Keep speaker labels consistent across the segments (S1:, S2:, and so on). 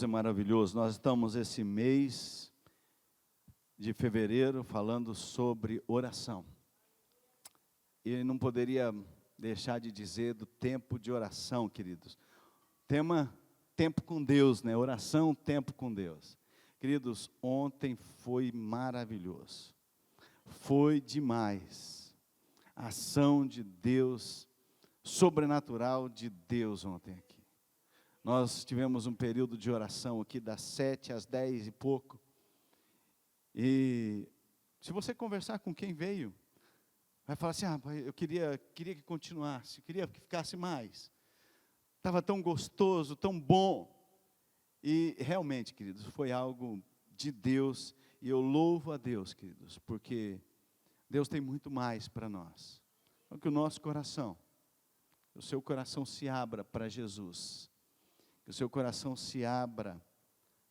S1: Deus é maravilhoso. Nós estamos esse mês de fevereiro falando sobre oração. E não poderia deixar de dizer do tempo de oração, queridos. Tema tempo com Deus, né? Oração, tempo com Deus. Queridos, ontem foi maravilhoso. Foi demais. A ação de Deus, sobrenatural de Deus ontem aqui. Nós tivemos um período de oração aqui das 7 às 10 e pouco. E se você conversar com quem veio, vai falar assim, eu queria que continuasse, eu queria que ficasse mais. Estava tão gostoso, tão bom. E realmente, queridos, foi algo de Deus. E eu louvo a Deus, queridos, porque Deus tem muito mais para nós. Então, que o nosso coração, o seu coração se abra para Jesus. Que o seu coração se abra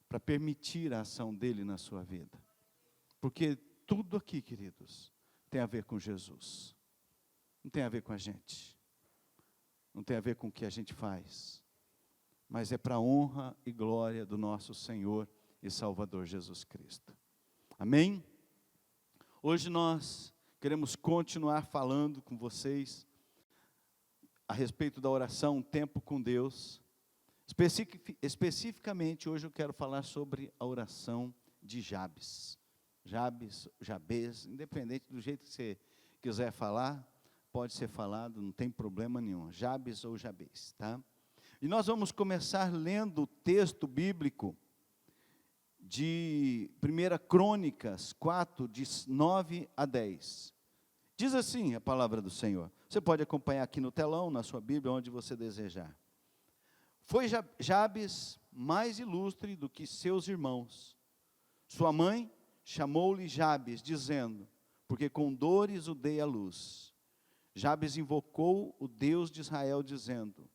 S1: para permitir a ação dele na sua vida. Porque tudo aqui, queridos, tem a ver com Jesus. Não tem a ver com a gente. Não tem a ver com o que a gente faz. Mas é para a honra e glória do nosso Senhor e Salvador Jesus Cristo. Amém? Hoje nós queremos continuar falando com vocês a respeito da oração, um tempo com Deus. Especificamente, hoje eu quero falar sobre a oração de Jabes. Jabez, independente do jeito que você quiser falar, pode ser falado, não tem problema nenhum. Jabes ou Jabez, tá? E nós vamos começar lendo o texto bíblico de 1 Crônicas 4, de 9 a 10. Diz assim a palavra do Senhor. Você pode acompanhar aqui no telão, na sua Bíblia, onde você desejar. Foi Jabes mais ilustre do que seus irmãos. Sua mãe chamou-lhe Jabes, dizendo, porque com dores o dei à luz. Jabes invocou o Deus de Israel, dizendo,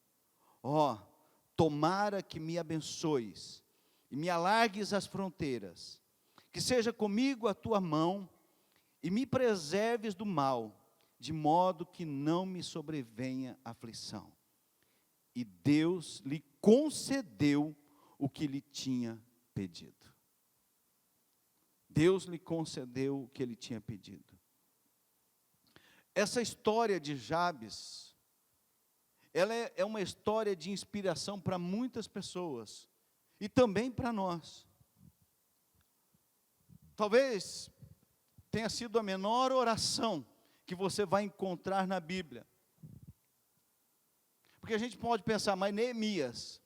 S1: tomara que me abençoes, e me alargues as fronteiras, que seja comigo a tua mão, e me preserves do mal, de modo que não me sobrevenha aflição. E Deus lhe concedeu o que lhe tinha pedido. Deus lhe concedeu o que ele tinha pedido. Essa história de Jabes, ela é uma história de inspiração para muitas pessoas, e também para nós. Talvez tenha sido a menor oração que você vai encontrar na Bíblia. Porque a gente pode pensar, mas Neemias,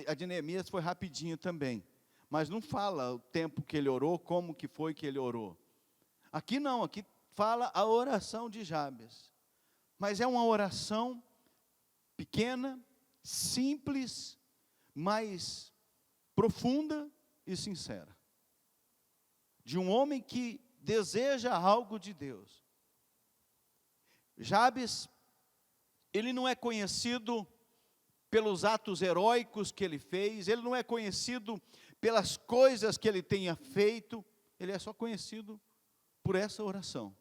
S1: a de Neemias foi rapidinho também, mas não fala o tempo que ele orou, como que foi que ele orou. Aqui não, aqui fala a oração de Jabes, mas é uma oração pequena, simples, mas profunda e sincera, de um homem que deseja algo de Deus. Jabes, ele não é conhecido pelos atos heróicos que ele fez, ele não é conhecido pelas coisas que ele tenha feito, ele é só conhecido por essa oração.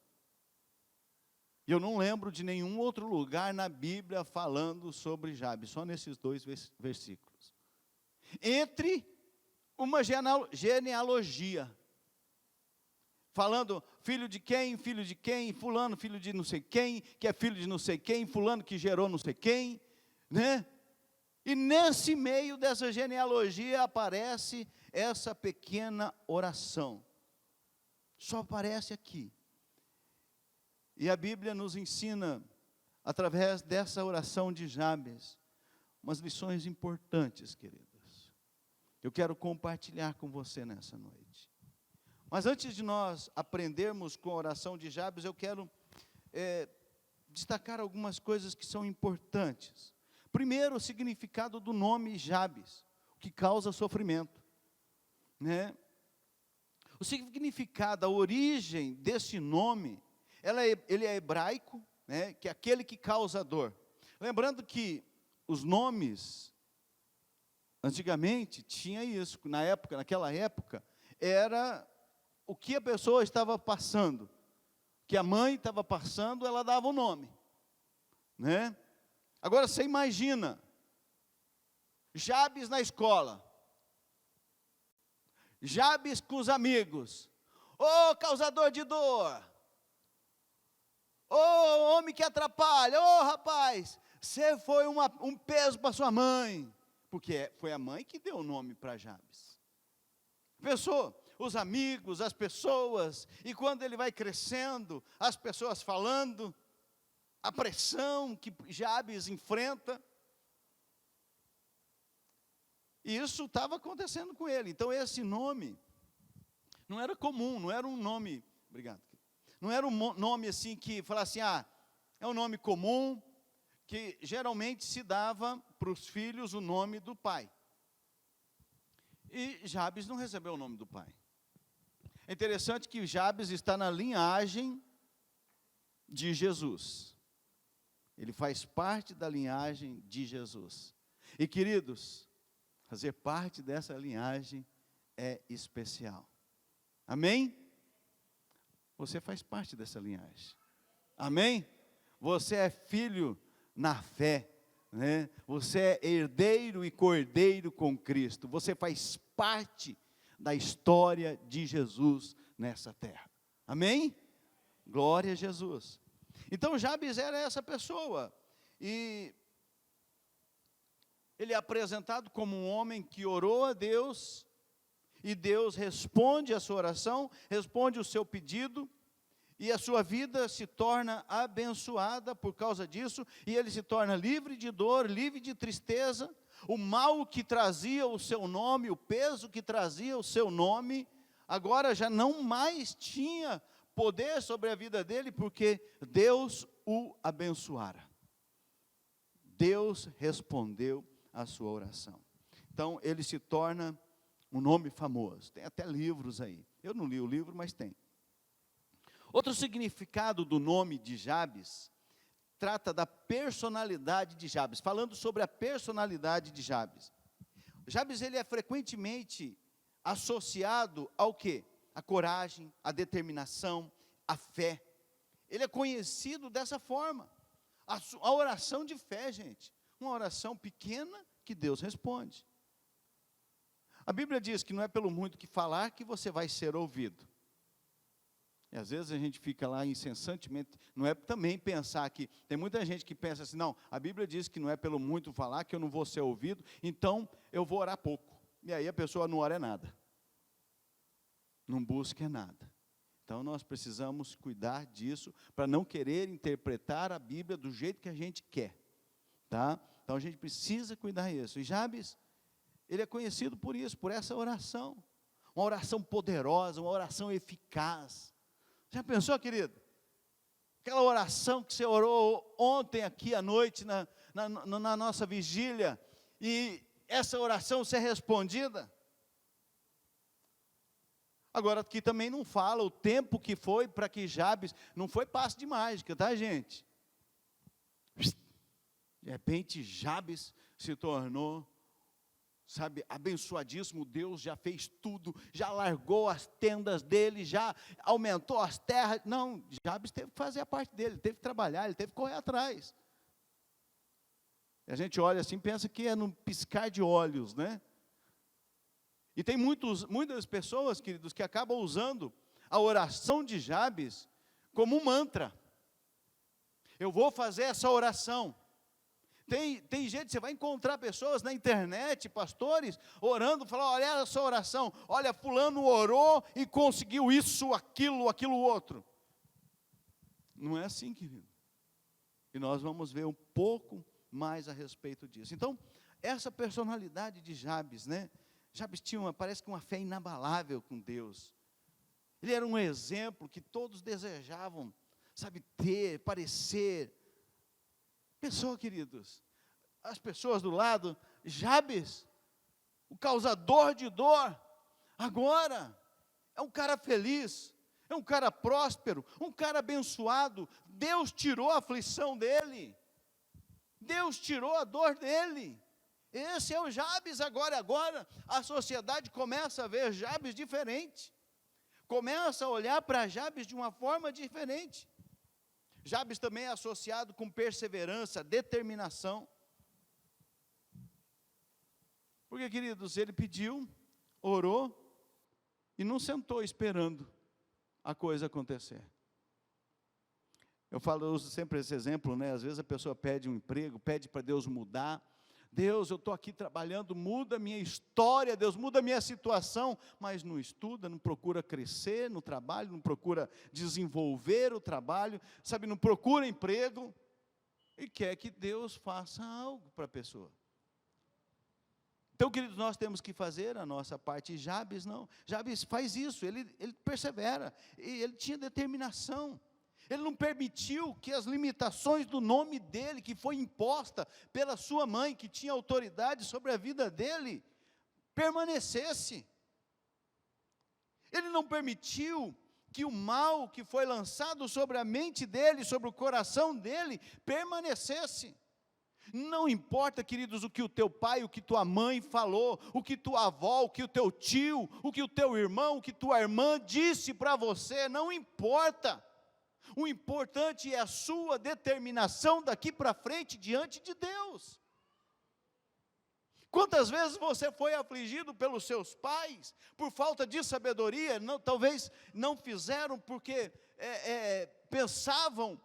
S1: E eu não lembro de nenhum outro lugar na Bíblia falando sobre Jabes, só nesses 2 versículos. Entre uma genealogia, falando filho de quem, fulano, filho de não sei quem, que é filho de não sei quem, fulano que gerou não sei quem, né? E nesse meio dessa genealogia aparece essa pequena oração. Só aparece aqui. E a Bíblia nos ensina, através dessa oração de Jabes, umas lições importantes, queridos. Eu quero compartilhar com você nessa noite. Mas antes de nós aprendermos com a oração de Jabes, eu quero destacar algumas coisas que são importantes. Primeiro, o significado do nome Jabes, o que causa sofrimento, né? O significado, a origem desse nome, ele é hebraico, né? Que é aquele que causa dor. Lembrando que os nomes, antigamente, tinha isso, naquela época, era o que a pessoa estava passando, que a mãe estava passando, ela dava o nome, né? Agora você imagina, Jabes na escola, Jabes com os amigos. Ô causador de dor. Ô homem que atrapalha. Ô rapaz, você foi um peso para sua mãe. Porque foi a mãe que deu o nome para Jabes. Pensou? Os amigos, as pessoas. E quando ele vai crescendo, as pessoas falando. A pressão que Jabes enfrenta. E isso estava acontecendo com ele. Então esse nome não era comum, não era um nome, obrigado. Não era um nome assim que falasse, é um nome comum, que geralmente se dava para os filhos o nome do pai. E Jabes não recebeu o nome do pai. É interessante que Jabes está na linhagem de Jesus. Ele faz parte da linhagem de Jesus. E queridos, fazer parte dessa linhagem é especial. Amém? Você faz parte dessa linhagem. Amém? Você é filho na fé, né? Você é herdeiro e cordeiro com Cristo. Você faz parte da história de Jesus nessa terra. Amém? Glória a Jesus. Então Jabes era essa pessoa. E ele é apresentado como um homem que orou a Deus, e Deus responde a sua oração, responde o seu pedido, e a sua vida se torna abençoada por causa disso, e ele se torna livre de dor, livre de tristeza. O mal que trazia o seu nome, o peso que trazia o seu nome, agora já não mais tinha poder sobre a vida dele, porque Deus o abençoara. Deus respondeu a sua oração. Então ele se torna um nome famoso. Tem até livros aí. Eu não li o livro, mas tem. Outro significado do nome de Jabes trata da personalidade de Jabes, falando sobre a personalidade de Jabes. Jabes, ele é frequentemente associado ao quê? A coragem, a determinação, a fé. Ele é conhecido dessa forma. A oração de fé, gente, uma oração pequena que Deus responde. A Bíblia diz que não é pelo muito que falar que você vai ser ouvido. E às vezes a gente fica lá incessantemente, não é também pensar que, tem muita gente que pensa assim, não, a Bíblia diz que não é pelo muito falar que eu não vou ser ouvido, então eu vou orar pouco. E aí a pessoa não ora nada. Não busca nada. Então nós precisamos cuidar disso, para não querer interpretar a Bíblia do jeito que a gente quer. Tá? Então a gente precisa cuidar disso. E Jabes, ele é conhecido por isso, por essa oração. Uma oração poderosa, uma oração eficaz. Já pensou, querido? Aquela oração que você orou ontem aqui à noite, na nossa vigília, e essa oração ser respondida? Agora, aqui também não fala o tempo que foi para que Jabes, não foi passe de mágica, tá, gente? De repente, Jabes se tornou, sabe, abençoadíssimo. Deus já fez tudo, já largou as tendas dele, já aumentou as terras. Não, Jabes teve que fazer a parte dele, teve que trabalhar, ele teve que correr atrás. E a gente olha assim, pensa que é num piscar de olhos, né? E tem muitas pessoas, queridos, que acabam usando a oração de Jabes como um mantra. Eu vou fazer essa oração. Tem gente, você vai encontrar pessoas na internet, pastores, orando, falando, olha essa oração, olha, fulano orou e conseguiu isso, aquilo outro. Não é assim, querido. E nós vamos ver um pouco mais a respeito disso. Então, essa personalidade de Jabes, né? Jabes tinha, parece que uma fé inabalável com Deus. Ele era um exemplo que todos desejavam, sabe, ter, parecer. Pensou, queridos, as pessoas do lado, Jabes, o causador de dor, agora é um cara feliz, é um cara próspero, um cara abençoado. Deus tirou a aflição dele, Deus tirou a dor dele. Esse é o Jabes agora. Agora a sociedade começa a ver Jabes diferente, começa a olhar para Jabes de uma forma diferente. Jabes também é associado com perseverança, determinação. Porque, queridos, ele pediu, orou, e não sentou esperando a coisa acontecer. Eu uso sempre esse exemplo, né? Às vezes a pessoa pede um emprego, pede para Deus mudar. Deus, eu estou aqui trabalhando, muda a minha história, Deus, muda a minha situação, mas não estuda, não procura crescer no trabalho, não procura desenvolver o trabalho, sabe, não procura emprego, e quer que Deus faça algo para a pessoa. Então, queridos, nós temos que fazer a nossa parte. Jabes não, Jabes faz isso, ele persevera, e ele tinha determinação. Ele não permitiu que as limitações do nome dele, que foi imposta pela sua mãe, que tinha autoridade sobre a vida dele, permanecesse. Ele não permitiu que o mal que foi lançado sobre a mente dele, sobre o coração dele, permanecesse. Não importa, queridos, o que o teu pai, o que tua mãe falou, o que tua avó, o que o teu tio, o que o teu irmão, o que tua irmã disse para você, não importa. O importante é a sua determinação daqui para frente diante de Deus. Quantas vezes você foi afligido pelos seus pais, por falta de sabedoria, talvez não fizeram porque pensavam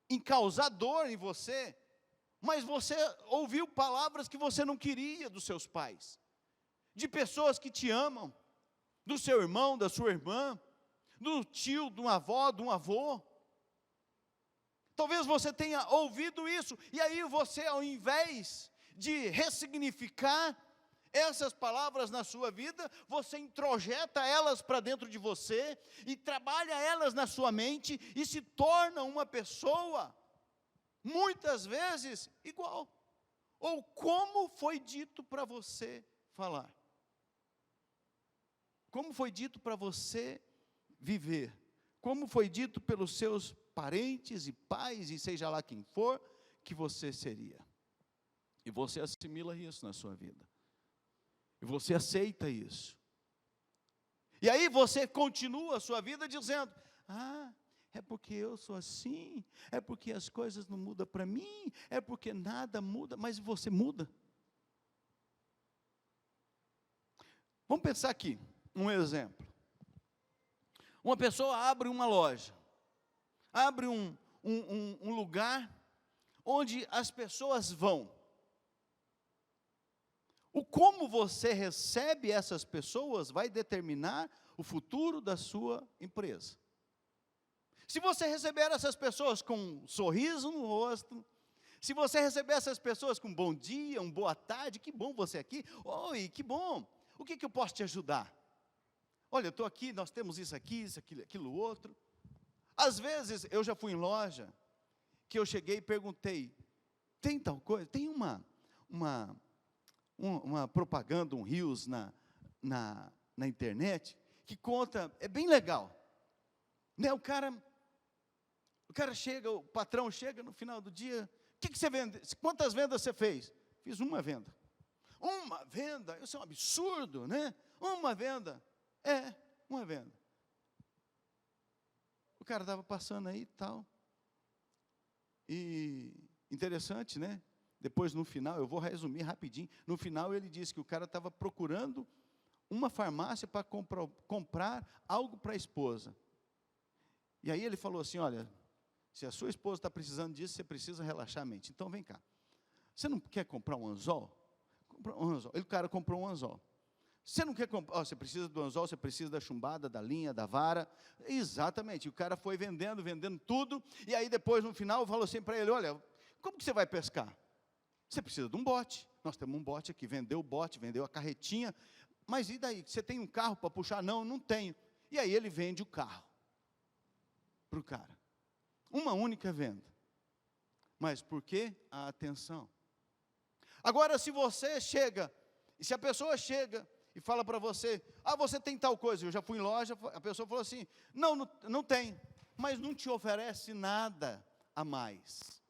S1: em causar dor em você, mas você ouviu palavras que você não queria dos seus pais, de pessoas que te amam, do seu irmão, da sua irmã, do tio, de uma avó, de um avô. Talvez você tenha ouvido isso, e aí você, ao invés de ressignificar essas palavras na sua vida, você introjeta elas para dentro de você, e trabalha elas na sua mente, e se torna uma pessoa, muitas vezes, igual, ou como foi dito para você falar, como foi dito para você viver, como foi dito pelos seus parentes e pais, e seja lá quem for, que você seria. E você assimila isso na sua vida. E você aceita isso. E aí você continua a sua vida dizendo, é porque eu sou assim, é porque as coisas não mudam para mim, é porque nada muda, mas você muda. Vamos pensar aqui, um exemplo. Uma pessoa abre uma loja, abre um lugar onde as pessoas vão. O como você recebe essas pessoas vai determinar o futuro da sua empresa. Se você receber essas pessoas com um sorriso no rosto, se você receber essas pessoas com um bom dia, uma boa tarde, que bom você aqui, oi, que bom, o que eu posso te ajudar? Olha, eu estou aqui, nós temos isso aqui, isso, aquilo outro. Às vezes, eu já fui em loja, que eu cheguei e perguntei, tem tal coisa? Tem uma propaganda, um reels na internet, que conta, é bem legal, né? O cara chega, o patrão chega no final do dia, o que você vende? Quantas vendas você fez? Fiz uma venda. Uma venda? Isso é um absurdo, né? Uma venda. Uma venda. O cara estava passando aí e tal, e interessante, né? Depois no final, eu vou resumir rapidinho, no final ele disse que o cara estava procurando uma farmácia para comprar algo para a esposa, e aí ele falou assim, olha, se a sua esposa está precisando disso, você precisa relaxar a mente, então vem cá, você não quer comprar um anzol? Compra um anzol. O cara comprou um anzol. Você não quer comprar, você precisa do anzol, você precisa da chumbada, da linha, da vara, exatamente, o cara foi vendendo tudo, e aí depois no final falou assim para ele, olha, como que você vai pescar? Você precisa de um bote, nós temos um bote aqui, vendeu o bote, vendeu a carretinha, mas e daí, você tem um carro para puxar? Não, não tenho, e aí ele vende o carro, para o cara, uma única venda, mas por que a atenção? Agora se você chega, e se a pessoa chega, e fala para você, você tem tal coisa, eu já fui em loja, a pessoa falou assim, não tem, mas não te oferece nada a mais,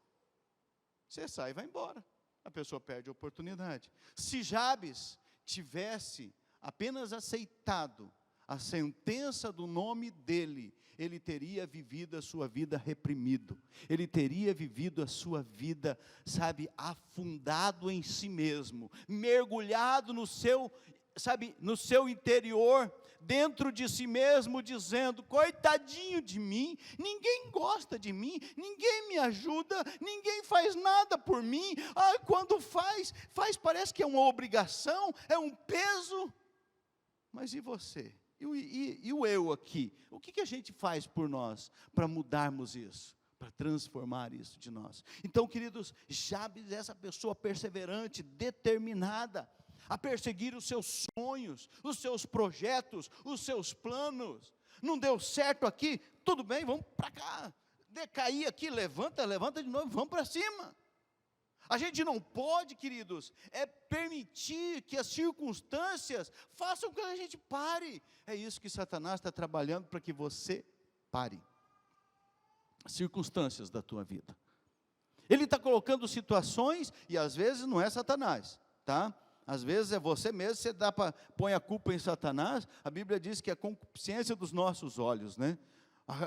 S1: você sai e vai embora, a pessoa perde a oportunidade. Se Jabes tivesse apenas aceitado a sentença do nome dele, ele teria vivido a sua vida reprimido, ele teria vivido a sua vida, sabe, afundado em si mesmo, mergulhado no seu sabe, no seu interior, dentro de si mesmo, dizendo: coitadinho de mim, ninguém gosta de mim, ninguém me ajuda, ninguém faz nada por mim. Quando faz parece que é uma obrigação, é um peso. Mas e você? E o eu aqui? O que a gente faz por nós para mudarmos isso? Para transformar isso de nós? Então, queridos, Jabes é essa pessoa perseverante, determinada a perseguir os seus sonhos, os seus projetos, os seus planos. Não deu certo aqui, tudo bem, vamos para cá. Decair aqui, levanta de novo, vamos para cima. A gente não pode, queridos, permitir que as circunstâncias façam com que a gente pare. É isso que Satanás está trabalhando para que você pare. As circunstâncias da tua vida. Ele está colocando situações, e às vezes não é Satanás, tá? Às vezes é você mesmo, você põe a culpa em Satanás. A Bíblia diz que é a concupiscência dos nossos olhos, né?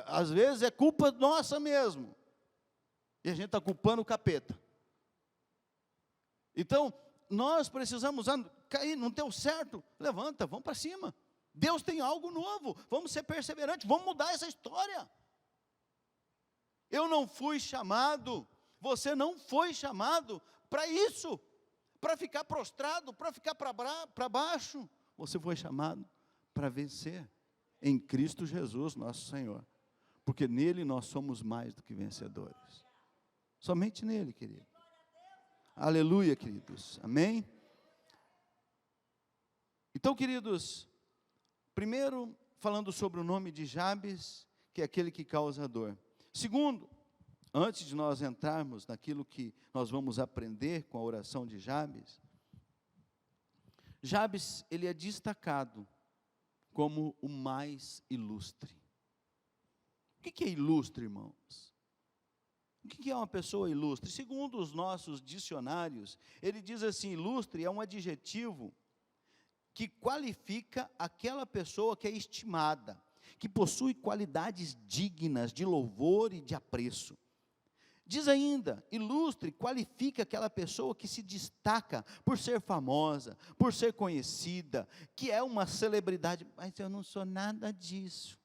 S1: Às vezes é culpa nossa mesmo. E a gente está culpando o capeta. Então, nós precisamos cair, não deu certo, levanta, vamos para cima. Deus tem algo novo, vamos ser perseverantes, vamos mudar essa história. Eu não fui chamado, você não foi chamado para isso, para ficar prostrado, para ficar para baixo. Você foi chamado para vencer em Cristo Jesus, nosso Senhor. Porque nele nós somos mais do que vencedores. Somente nele, querido. Aleluia, queridos. Amém? Então, queridos, primeiro, falando sobre o nome de Jabes, que é aquele que causa dor. Segundo, antes de nós entrarmos naquilo que nós vamos aprender com a oração de Jabes, Jabes, ele é destacado como o mais ilustre. O que é ilustre, irmãos? O que é uma pessoa ilustre? Segundo os nossos dicionários, ele diz assim: ilustre é um adjetivo que qualifica aquela pessoa que é estimada, que possui qualidades dignas de louvor e de apreço. Diz ainda, ilustre qualifica aquela pessoa que se destaca por ser famosa, por ser conhecida, que é uma celebridade. Mas eu não sou nada disso.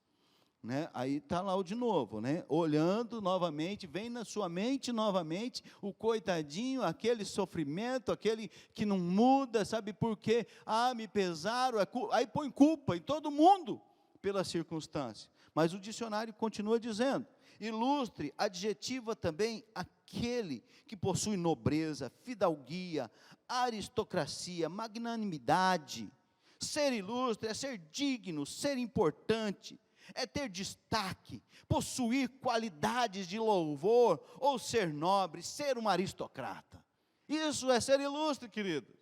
S1: Né? Aí está lá de novo, né? Olhando novamente, vem na sua mente novamente o coitadinho, aquele sofrimento, aquele que não muda, sabe por quê? Me pesaram, aí põe culpa em todo mundo pela circunstância. Mas o dicionário continua dizendo: ilustre adjetiva também aquele que possui nobreza, fidalguia, aristocracia, magnanimidade. Ser ilustre é ser digno, ser importante, é ter destaque, possuir qualidades de louvor, ou ser nobre, ser um aristocrata. Isso é ser ilustre, querido.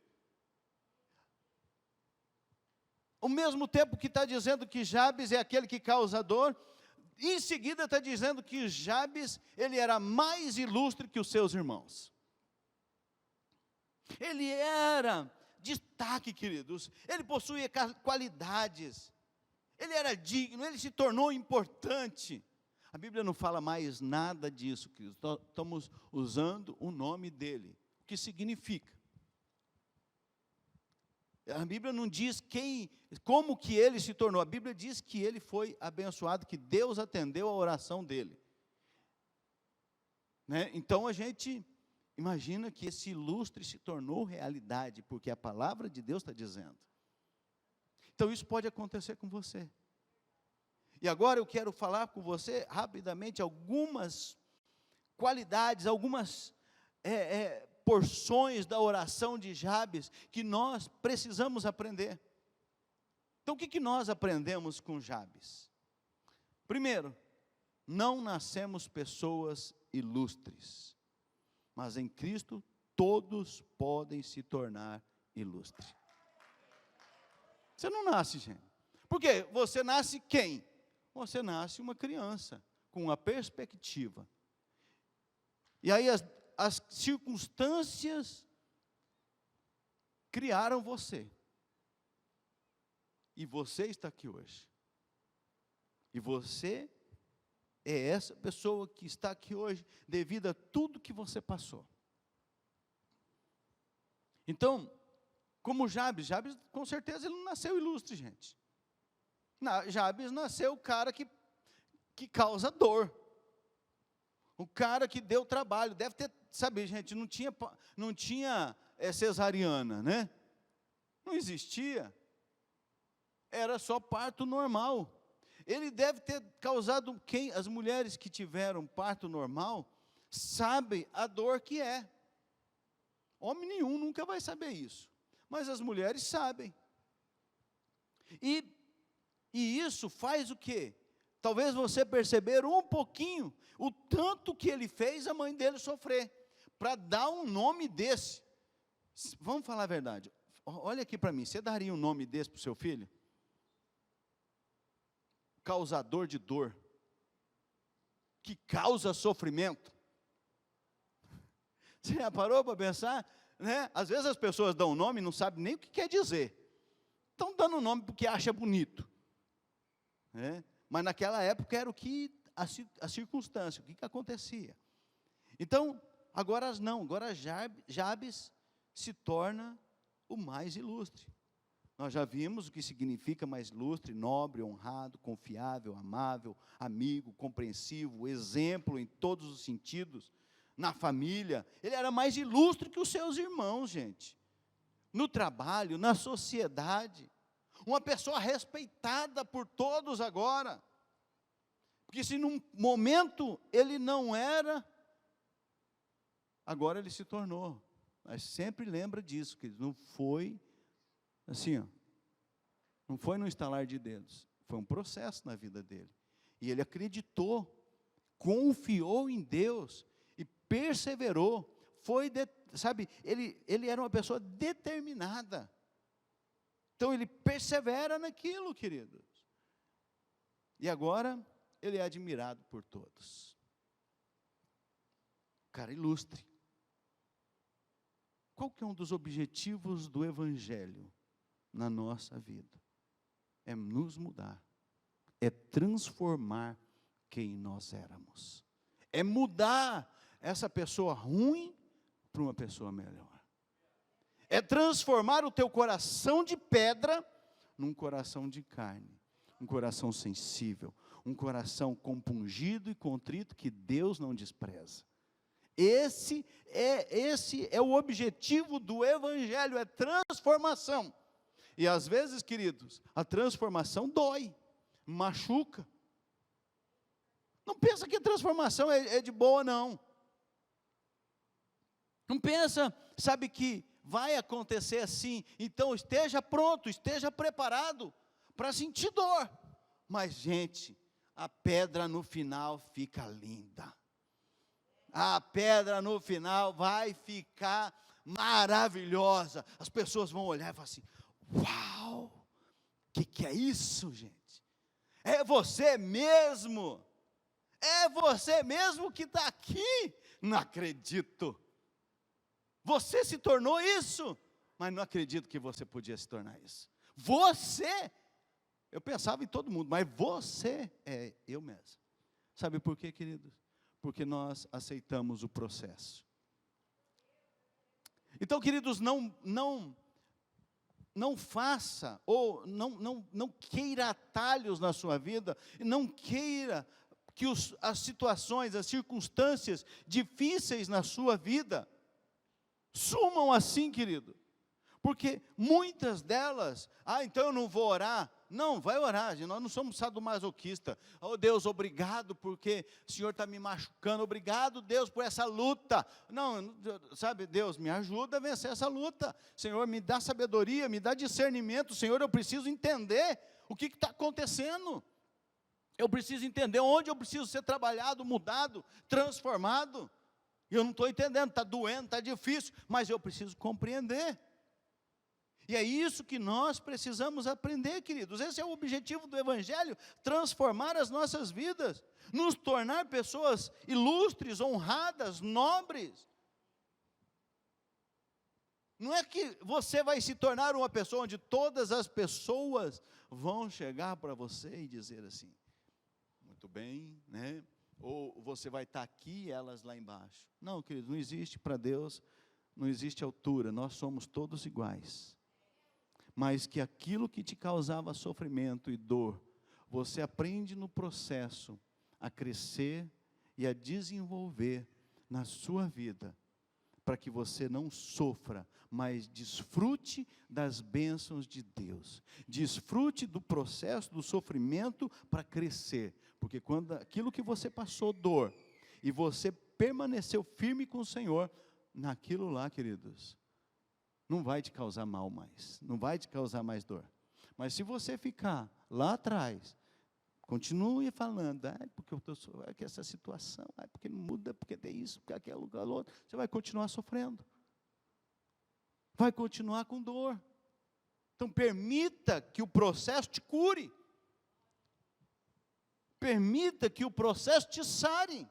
S1: Ao mesmo tempo que está dizendo que Jabes é aquele que causa dor, em seguida está dizendo que Jabes, ele era mais ilustre que os seus irmãos. Ele era destaque, queridos, ele possuía qualidades, ele era digno, ele se tornou importante. A Bíblia não fala mais nada disso, queridos. Estamos usando o nome dele. O que significa? A Bíblia não diz como que ele se tornou. A Bíblia diz que ele foi abençoado, que Deus atendeu a oração dele. Né? Então a gente imagina que esse ilustre se tornou realidade, porque a palavra de Deus está dizendo. Então isso pode acontecer com você. E agora eu quero falar com você rapidamente algumas qualidades, algumas porções da oração de Jabes que nós precisamos aprender. Então o que nós aprendemos com Jabes? Primeiro, não nascemos pessoas ilustres, mas em Cristo todos podem se tornar ilustres. Você não nasce, gente. Por quê? Você nasce quem? Você nasce uma criança, com uma perspectiva. E aí as circunstâncias criaram você. E você está aqui hoje. E você é essa pessoa que está aqui hoje devido a tudo que você passou. Então, Como Jabes. Jabes, com certeza, ele não nasceu ilustre, gente. Jabes nasceu o cara que causa dor. O cara que deu trabalho. Deve ter, sabe, gente, não tinha cesariana, né? Não existia. Era só parto normal. Ele deve ter causado, as mulheres que tiveram parto normal, sabem a dor que é. Homem nenhum nunca vai saber isso. Mas as mulheres sabem. E isso faz o quê? Talvez você perceber um pouquinho o tanto que ele fez a mãe dele sofrer, para dar um nome desse. Vamos falar a verdade. Olha aqui para mim, você daria um nome desse para o seu filho? Causador de dor, que causa sofrimento. Você já parou para pensar? Né? Às vezes as pessoas dão um nome e não sabem nem o que quer dizer. Estão dando um nome porque acha bonito. Né? Mas naquela época era a circunstância, o que acontecia. Então, agora não, agora Jabes se torna o mais ilustre. Nós já vimos o que significa mais ilustre: nobre, honrado, confiável, amável, amigo, compreensivo, exemplo em todos os sentidos. Na família, ele era mais ilustre que os seus irmãos, gente. No trabalho, na sociedade. Uma pessoa respeitada por todos agora. Porque se num momento ele não era, agora ele se tornou. Mas sempre lembra disso, que não foi assim, ó, não foi no estalar de dedos, foi um processo na vida dele. E ele acreditou, confiou em Deus e perseverou. Ele era uma pessoa determinada. Então ele persevera naquilo, queridos. E agora ele é admirado por todos. Cara ilustre. Qual que é um dos objetivos do Evangelho na nossa vida? É nos mudar, é transformar quem nós éramos, é mudar essa pessoa ruim para uma pessoa melhor, é transformar o teu coração de pedra num coração de carne, um coração sensível, um coração compungido e contrito que Deus não despreza. Esse é o objetivo do Evangelho, é transformação. E às vezes, queridos, a transformação dói, machuca. Não pensa que a transformação é de boa, não. Não pensa, sabe, que vai acontecer assim. Então esteja pronto, esteja preparado para sentir dor. Mas, gente, a pedra no final fica linda. A pedra no final vai ficar maravilhosa. As pessoas vão olhar e falar assim: uau, o que é isso, gente? É você mesmo? É você mesmo que está aqui? Não acredito. Você se tornou isso? Mas não acredito que você podia se tornar isso. Você, eu pensava em todo mundo, mas você é eu mesmo. Sabe por quê, queridos? Porque nós aceitamos o processo. Então, queridos, não faça, ou não queira atalhos na sua vida, não queira que as situações, as circunstâncias difíceis na sua vida sumam assim, querido. Porque muitas delas, então eu não vou orar. Não, vai orar, gente, nós não somos sadomasoquistas. Oh Deus, obrigado porque o Senhor está me machucando. Obrigado, Deus, por essa luta. Não, sabe, Deus, me ajuda a vencer essa luta. Senhor, me dá sabedoria, me dá discernimento. Senhor, eu preciso entender o que está acontecendo. Eu preciso entender onde eu preciso ser trabalhado, mudado, transformado. E eu não estou entendendo, está doendo, está difícil, mas eu preciso compreender. E é isso que nós precisamos aprender, queridos. Esse é o objetivo do Evangelho: transformar as nossas vidas, nos tornar pessoas ilustres, honradas, nobres. Não é que você vai se tornar uma pessoa onde todas as pessoas vão chegar para você e dizer assim: muito bem, né? Ou você vai estar aqui e elas lá embaixo. Não, queridos, não existe para Deus, não existe altura, nós somos todos iguais. mas que aquilo que te causava sofrimento e dor, você aprende no processo a crescer e a desenvolver na sua vida, para que você não sofra, mas desfrute das bênçãos de Deus. Desfrute do processo do sofrimento para crescer, porque quando aquilo que você passou dor, e você permaneceu firme com o Senhor, naquilo lá, queridos, não vai te causar mal mais, não vai te causar mais dor. Mas se você ficar lá atrás, continue falando, porque eu estou com essa situação, porque não muda, porque tem isso, porque aquilo, aquilo outro, você vai continuar sofrendo, vai continuar com dor. Então permita que o processo te cure, permita que o processo te sare,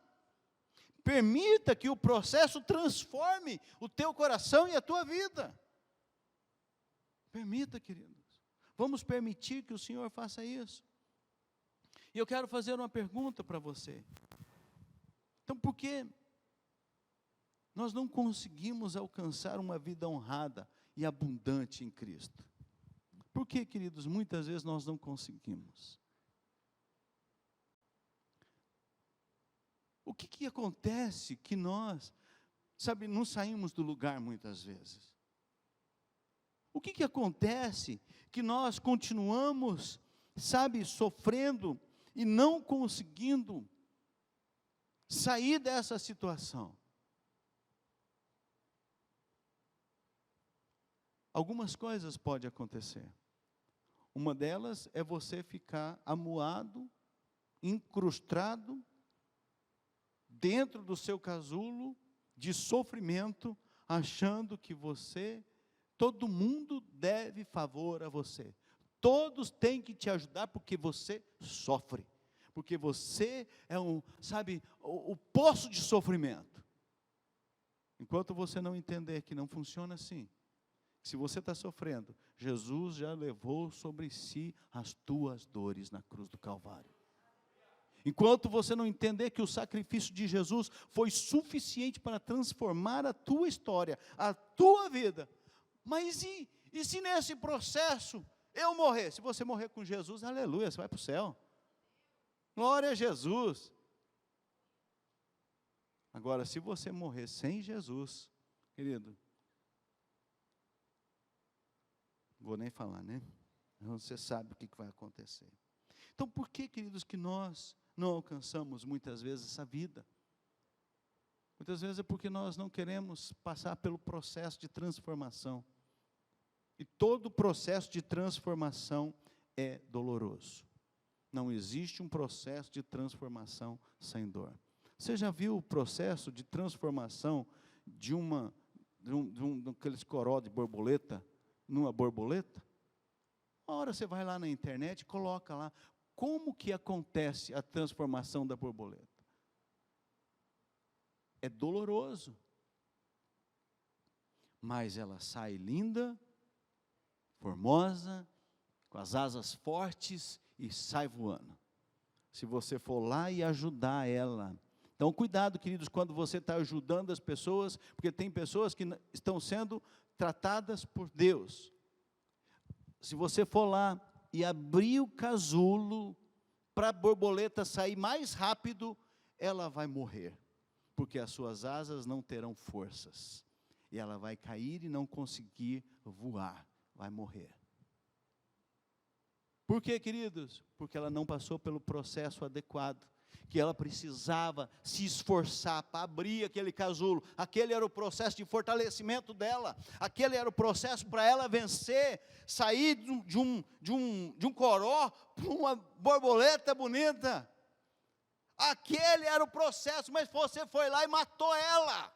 S1: permita que o processo transforme o teu coração e a tua vida. Permita, queridos, vamos permitir que o Senhor faça isso. E eu quero fazer uma pergunta para você. Então, por que nós não conseguimos alcançar uma vida honrada e abundante em Cristo? Por que, queridos, muitas vezes nós não conseguimos? O que acontece que nós, não saímos do lugar muitas vezes? O que acontece que nós continuamos, sofrendo e não conseguindo sair dessa situação? Algumas coisas podem acontecer. Uma delas é você ficar amuado, incrustado, dentro do seu casulo de sofrimento, achando que todo mundo deve favor a você. Todos têm que te ajudar porque você sofre. Porque você é o poço de sofrimento. Enquanto você não entender que não funciona assim, se você está sofrendo, Jesus já levou sobre si as tuas dores na cruz do Calvário. Enquanto você não entender que o sacrifício de Jesus foi suficiente para transformar a tua história, a tua vida. Mas e se nesse processo eu morrer? Se você morrer com Jesus, aleluia, você vai para o céu. Glória a Jesus. Agora, se você morrer sem Jesus, querido, não vou nem falar, né? Você sabe o que vai acontecer. Então, por que, queridos, que nós não alcançamos muitas vezes essa vida? Muitas vezes é porque nós não queremos passar pelo processo de transformação. E todo processo de transformação é doloroso. Não existe um processo de transformação sem dor. Você já viu o processo de transformação de daqueles coró de borboleta numa borboleta? Uma hora você vai lá na internet e coloca lá como que acontece a transformação da borboleta. É doloroso, mas ela sai linda, formosa, com as asas fortes e sai voando. Se você for lá e ajudar ela. Então, cuidado, queridos, quando você está ajudando as pessoas, porque tem pessoas que estão sendo tratadas por Deus. Se você for lá e abrir o casulo para a borboleta sair mais rápido, ela vai morrer, porque as suas asas não terão forças, e ela vai cair e não conseguir voar, vai morrer. Por quê, queridos? Porque ela não passou pelo processo adequado, que ela precisava se esforçar para abrir aquele casulo. Aquele era o processo de fortalecimento dela, aquele era o processo para ela vencer, sair de um coró para uma borboleta bonita. Aquele era o processo, mas você foi lá e matou ela.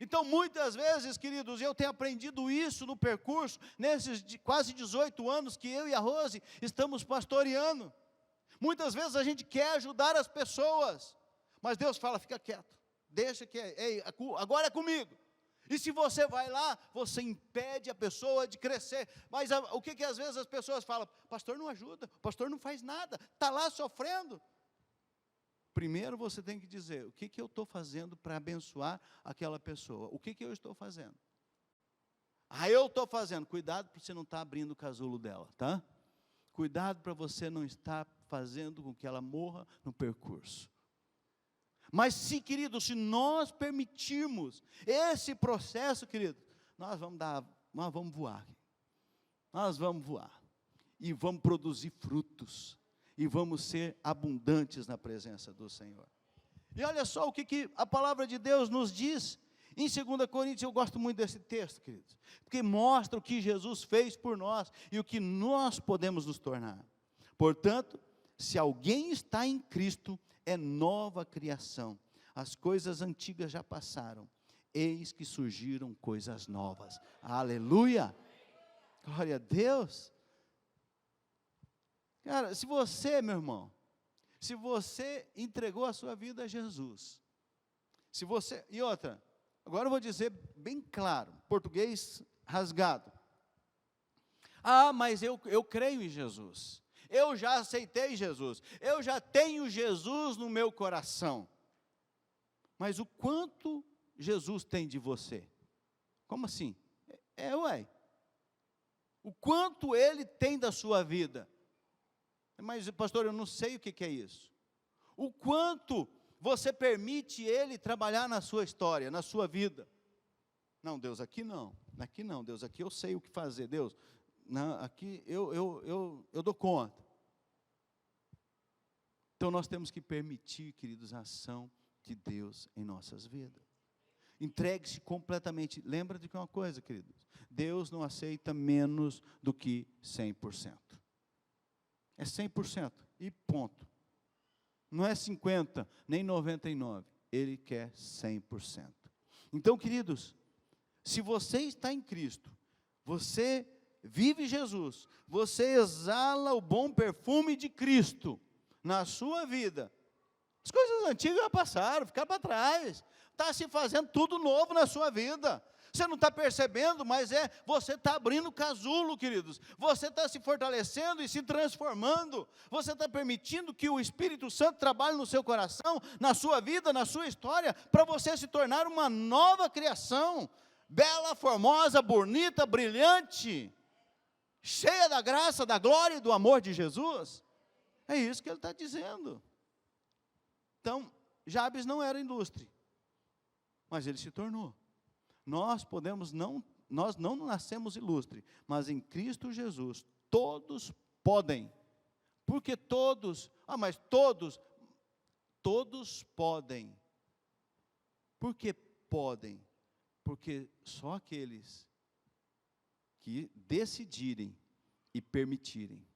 S1: Então, muitas vezes, queridos, eu tenho aprendido isso no percurso, nesses quase 18 anos que eu e a Rose estamos pastoreando. Muitas vezes a gente quer ajudar as pessoas, mas Deus fala, fica quieto, deixa que, agora é comigo. E se você vai lá, você impede a pessoa de crescer. Mas o que às vezes as pessoas falam? Pastor não ajuda, pastor não faz nada, está lá sofrendo. Primeiro você tem que dizer, o que eu estou fazendo para abençoar aquela pessoa? O que eu estou fazendo? Ah, eu estou fazendo. Cuidado para você não estar abrindo o casulo dela, tá? Cuidado para você não estar fazendo com que ela morra no percurso. Mas se, querido, se nós permitirmos esse processo, querido, nós vamos voar. Nós vamos voar. E vamos produzir frutos. E vamos ser abundantes na presença do Senhor. E olha só o que a palavra de Deus nos diz. Em 2 Coríntios, eu gosto muito desse texto, queridos. Porque mostra o que Jesus fez por nós. E o que nós podemos nos tornar. Portanto, se alguém está em Cristo, é nova criação. As coisas antigas já passaram. Eis que surgiram coisas novas. Aleluia! Glória a Deus! Cara, se você, meu irmão, se você entregou a sua vida a Jesus, se você, e outra, agora eu vou dizer bem claro, português rasgado. Ah, mas eu creio em Jesus, eu já aceitei Jesus, eu já tenho Jesus no meu coração, mas o quanto Jesus tem de você? Como assim? O quanto Ele tem da sua vida? Mas, pastor, eu não sei o que é isso. O quanto você permite Ele trabalhar na sua história, na sua vida. Não, Deus, aqui não, Deus, aqui eu sei o que fazer, Deus, não, aqui eu dou conta. Então, nós temos que permitir, queridos, a ação de Deus em nossas vidas. Entregue-se completamente. Lembra de uma coisa, queridos, Deus não aceita menos do que 100%. É 100% e ponto. Não é 50%, nem 99%. Ele quer 100%. Então, queridos, se você está em Cristo, você vive Jesus, você exala o bom perfume de Cristo na sua vida, as coisas antigas já passaram, ficaram para trás. Está se fazendo tudo novo na sua vida. Você não está percebendo, mas você está abrindo casulo, queridos. Você está se fortalecendo e se transformando. Você está permitindo que o Espírito Santo trabalhe no seu coração, na sua vida, na sua história, para você se tornar uma nova criação, bela, formosa, bonita, brilhante, cheia da graça, da glória e do amor de Jesus. É isso que ele está dizendo. Então, Jabes não era ilustre, mas ele se tornou. Nós não nascemos ilustre, mas em Cristo Jesus, todos podem. Porque todos podem. Por que podem? Porque só aqueles que decidirem e permitirem.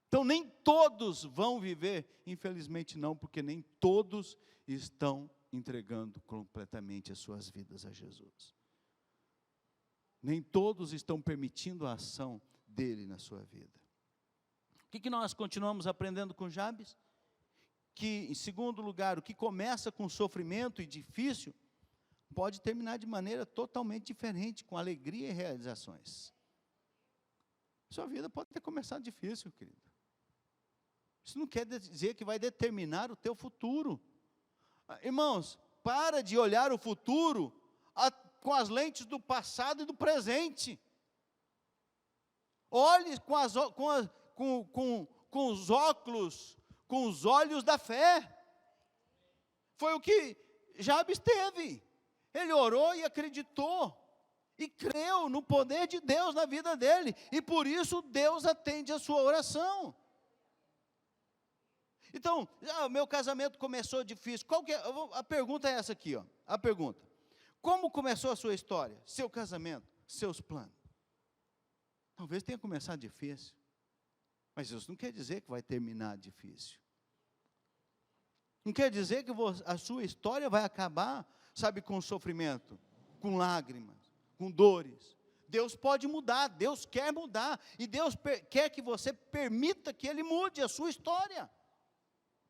S1: Então, nem todos vão viver, infelizmente não, porque nem todos estão entregando completamente as suas vidas a Jesus. Nem todos estão permitindo a ação dele na sua vida. O que nós continuamos aprendendo com Jabes? Que, em segundo lugar, o que começa com sofrimento e difícil, pode terminar de maneira totalmente diferente, com alegria e realizações. Sua vida pode ter começado difícil, querido. Isso não quer dizer que vai determinar o teu futuro. Irmãos, para de olhar o futuro com as lentes do passado e do presente. Olhe com os óculos, com os olhos da fé. Foi o que Jabes teve. Ele orou e acreditou. E creu no poder de Deus na vida dele. E por isso Deus atende a sua oração. Então, o meu casamento começou difícil. A pergunta é essa aqui, ó. A pergunta: como começou a sua história? Seu casamento, seus planos? Talvez tenha começado difícil, mas isso não quer dizer que vai terminar difícil. Não quer dizer que a sua história vai acabar, sabe, com sofrimento, com lágrimas, com dores. Deus pode mudar, Deus quer mudar, e Deus quer que você permita que Ele mude a sua história.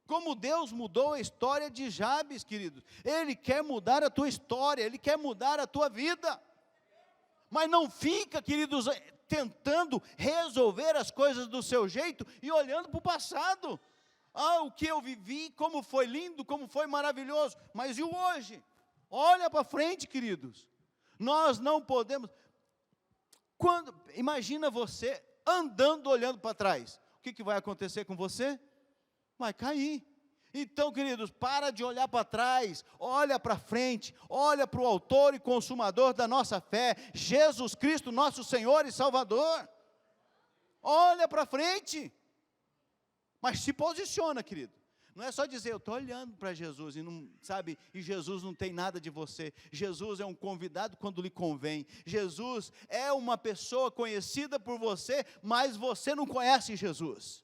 S1: Como Deus mudou a história de Jabes, queridos. Ele quer mudar a tua história, Ele quer mudar a tua vida. Mas não fica, queridos, tentando resolver as coisas do seu jeito e olhando para o passado. O que eu vivi, como foi lindo, como foi maravilhoso. Mas e o hoje? Olha para frente, queridos. Nós não podemos. Imagina você andando, olhando para trás. O que vai acontecer com você? Vai cair. Então, queridos, para de olhar para trás, olha para frente, olha para o autor e consumador da nossa fé, Jesus Cristo, nosso Senhor e Salvador. Olha para frente, mas se posiciona, querido. Não é só dizer, eu estou olhando para Jesus, e não, sabe, e Jesus não tem nada de você. Jesus é um convidado quando lhe convém. Jesus é uma pessoa conhecida por você, mas você não conhece Jesus.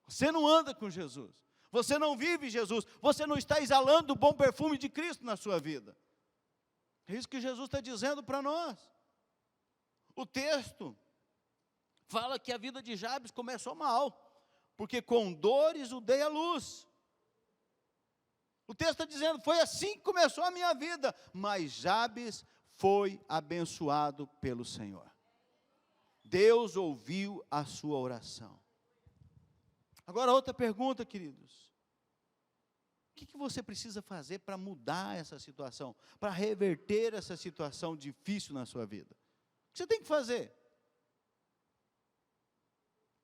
S1: Você não anda com Jesus. Você não vive Jesus. Você não está exalando o bom perfume de Cristo na sua vida. É isso que Jesus está dizendo para nós. O texto fala que a vida de Jabes começou mal, porque com dores o dei à luz. O texto está dizendo, foi assim que começou a minha vida, mas Jabes foi abençoado pelo Senhor. Deus ouviu a sua oração. Agora outra pergunta, queridos. O que você precisa fazer para mudar essa situação? Para reverter essa situação difícil na sua vida? O que você tem que fazer?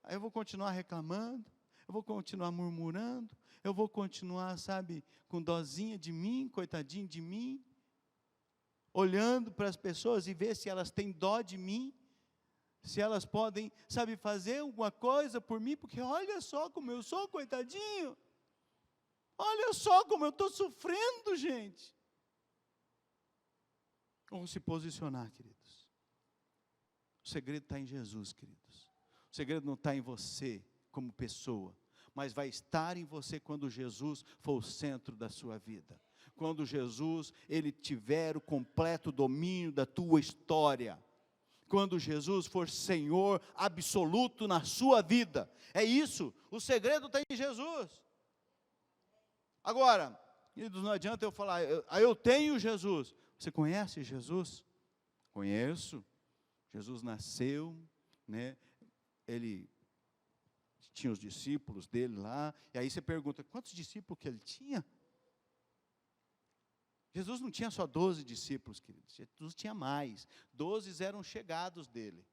S1: Aí eu vou continuar reclamando, eu vou continuar murmurando, eu vou continuar, sabe, com dozinha de mim, coitadinho de mim, olhando para as pessoas e ver se elas têm dó de mim, se elas podem, sabe, fazer alguma coisa por mim, porque olha só como eu sou, coitadinho, olha só como eu estou sofrendo, gente. Vamos se posicionar, queridos. O segredo está em Jesus, queridos. O segredo não está em você como pessoa, mas vai estar em você quando Jesus for o centro da sua vida. Quando Jesus, Ele tiver o completo domínio da tua história. Quando Jesus for Senhor absoluto na sua vida. É isso, o segredo está em Jesus. Agora, queridos, não adianta eu falar, eu tenho Jesus. Você conhece Jesus? Conheço. Jesus nasceu, né? Ele tinha os discípulos dele lá, e aí você pergunta, quantos discípulos que ele tinha? Jesus não tinha só 12 discípulos, queridos, Jesus tinha mais, 12 eram chegados dele,